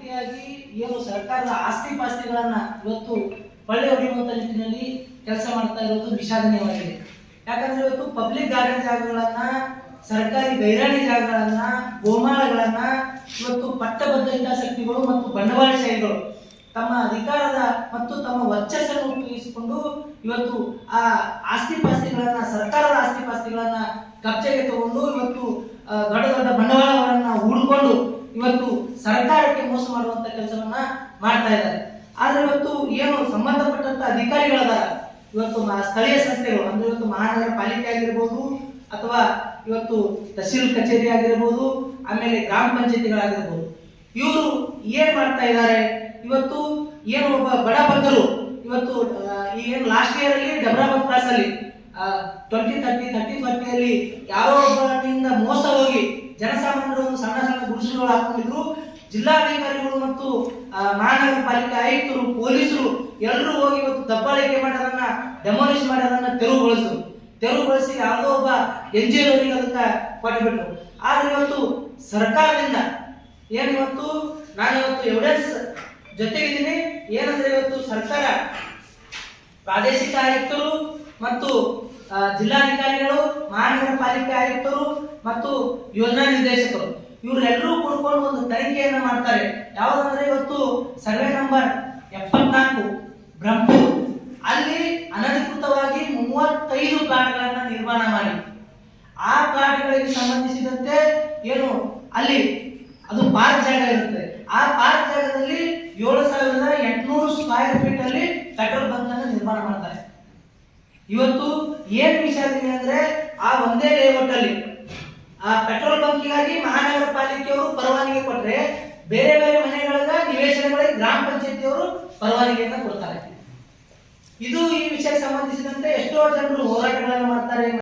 ರೀತಿಯಾಗಿ ಏನು ಸರ್ಕಾರದ ಆಸ್ತಿ ಪಾಸ್ತಿಗಳನ್ನ ಇವತ್ತು ಕೊಳ್ಳೆ ಹೊಡೆಯುವಂತ ನಿಟ್ಟಿನಲ್ಲಿ ಕೆಲಸ ಮಾಡ್ತಾ ಇರೋದು ವಿಷಾದನೀಯವಾಗಿದೆ. ಯಾಕಂದ್ರೆ ಇವತ್ತು ಪಬ್ಲಿಕ್ ಗಾರ್ಡನ್ ಜಾಗಗಳನ್ನ, ಸರ್ಕಾರಿ ಗೈರಾಣಿ ಜಾಗಗಳನ್ನ, ಗೋಮಾಳಗಳನ್ನ ಇವತ್ತು ಪಟ್ಟಬದ್ಧ ಹಿತಾಸಕ್ತಿಗಳು ಮತ್ತು ಬಂಡವಾಳಶಾಹಿಗಳು ತಮ್ಮ ಅಧಿಕಾರದ ಮತ್ತು ತಮ್ಮ ವರ್ಚಸ್ಸನ್ನು ಉಪಯೋಗಿಸಿಕೊಂಡು ಇವತ್ತು ಆ ಆಸ್ತಿ ಪಾಸ್ತಿಗಳನ್ನ, ಸರ್ಕಾರದ ಆಸ್ತಿ ಪಾಸ್ತಿಗಳನ್ನ ಕಬ್ಜೆಗೆ ತಗೊಂಡು ಇವತ್ತು ದೊಡ್ಡ ದೊಡ್ಡ ಬಂಡವಾಳಗಳನ್ನ ಹೂಡಿಕೊಂಡು ಇವತ್ತು ಸರ್ಕಾರಕ್ಕೆ ಮೋಸ ಮಾಡುವಂತ ಕೆಲಸವನ್ನ ಮಾಡ್ತಾ ಇದ್ದಾರೆ. ಆದ್ರೆ ಇವತ್ತು ಏನು ಸಂಬಂಧಪಟ್ಟಂತ ಅಧಿಕಾರಿಗಳದಾರ, ಇವತ್ತು ಸ್ಥಳೀಯ ಸಂಸ್ಥೆಗಳು ಅಂದ್ರೆ ಇವತ್ತು ಮಹಾನಗರ ಪಾಲಿಕೆ ಆಗಿರ್ಬೋದು ಅಥವಾ ಇವತ್ತು ತಹಸೀಲ್ ಕಚೇರಿ ಆಗಿರ್ಬೋದು, ಆಮೇಲೆ ಗ್ರಾಮ ಪಂಚಾಯತಿಗಳಾಗಿರ್ಬೋದು, ಇವರು ಏನ್ ಮಾಡ್ತಾ ಇದ್ದಾರೆ? ಇವತ್ತು ಏನು ಒಬ್ಬ ಬಡ ಬಗ್ಗರು ಇವತ್ತು ಏನು ಲಾಸ್ಟ್ ಇಯರ್ ಅಲ್ಲಿ ಡಬ್ರಾಬಾದ್ ಕ್ಲಾಸ್ ಅಲ್ಲಿ 2030 ಅಲ್ಲಿ ಯಾರೋ ಒಬ್ಬರಿಂದ ಮೋಸ ಹೋಗಿ ಜನಸಾಮಾನ್ಯರು ಒಂದು ಸಣ್ಣ ಸಣ್ಣ ಗುಡಿಸಲುಗಳು ಹಾಕೊಂಡಿದ್ರು. ಜಿಲ್ಲಾಧಿಕಾರಿಗಳು ಮತ್ತು ಮಹಾನಗರ ಪಾಲಿಕೆ ಆಯುಕ್ತರು, ಪೊಲೀಸರು ಎಲ್ಲರೂ ಹೋಗಿ ಇವತ್ತು ದಬ್ಬಾಳಿಕೆ ಮಾಡಿ ಅದನ್ನ ಡೆಮಾಲಿಷ್ ಮಾಡಿ ಅದನ್ನ ತೆರವುಗೊಳಿಸಿ ಯಾವುದೋ ಒಬ್ಬ NGO ಅದಕ್ಕೆ ಕೊಟ್ಟುಬಿಟ್ರು. ಆದ್ರೆ ಇವತ್ತು ಸರ್ಕಾರದಿಂದ ಏನಿವತ್ತು ನಾನಿವತ್ತು ಎವಿಡೆನ್ಸ್ ಜೊತೆಗಿದ್ದೀನಿ. ಏನಂದ್ರೆ ಇವತ್ತು ಸರ್ಕಾರ ಪ್ರಾದೇಶಿಕ ಆಯುಕ್ತರು ಮತ್ತು ಜಿಲ್ಲಾಧಿಕಾರಿಗಳು, ಮಹಾನಗರ ಪಾಲಿಕೆ ಆಯುಕ್ತರು ಮತ್ತು ಯೋಜನಾ ನಿರ್ದೇಶಕರು ಇವರೆಲ್ಲರೂ ಕೂಡ್ಕೊಂಡು ಒಂದು ತನಿಖೆಯನ್ನು ಮಾಡ್ತಾರೆ. ಯಾವುದಂದ್ರೆ ಇವತ್ತು ಸರ್ವೆ ನಂಬರ್ 74 ಬ್ರಹ್ಮಪುರ ಅಲ್ಲಿ ಅನಧಿಕೃತವಾಗಿ 35 ಪ್ಲಾಟ್ಗಳನ್ನ ನಿರ್ಮಾಣ ಮಾಡಿ ಆ ಪ್ಲಾಟ್ಗಳಿಗೆ ಸಂಬಂಧಿಸಿದಂತೆ ಏನು ಅಲ್ಲಿ ಅದು ಪಾರ್ಕ್ ಜಾಗ ಇರುತ್ತೆ. ಆ ಪಾರ್ಕ್ ಜಾಗದಲ್ಲಿ 7,800 ಸ್ಕ್ವೇರ್ ಫೀಟ್ ಅಲ್ಲಿ ಪೆಟ್ರೋಲ್ ಬಂಕ್ ಅನ್ನು ನಿರ್ಮಾಣ ಮಾಡ್ತಾರೆ. ಇವತ್ತು ಏನ್ ವಿಷಯ ಅಂದ್ರೆ ಆ ಒಂದೇ ಲೇಔಟ್ ಅಲ್ಲಿ ಆ ಪೆಟ್ರೋಲ್ ಬಂಕಿಗಾಗಿ ಮಹಾನಗರ ಪಾಲಿಕೆಯವರು ಪರವಾನಗಿ ಕೊಟ್ಟರೆ ಬೇರೆ ಬೇರೆ ಮನೆಗಳ ನಿವೇಶನಗಳಿಗೆ ಗ್ರಾಮ ಪಂಚಾಯತಿಯವರು ಪರವಾನಗಿಯನ್ನು ಕೊಡ್ತಾರೆ. ಇದು ಈ ವಿಷಯಕ್ಕೆ ಸಂಬಂಧಿಸಿದಂತೆ ಎಷ್ಟೋ ಜನರು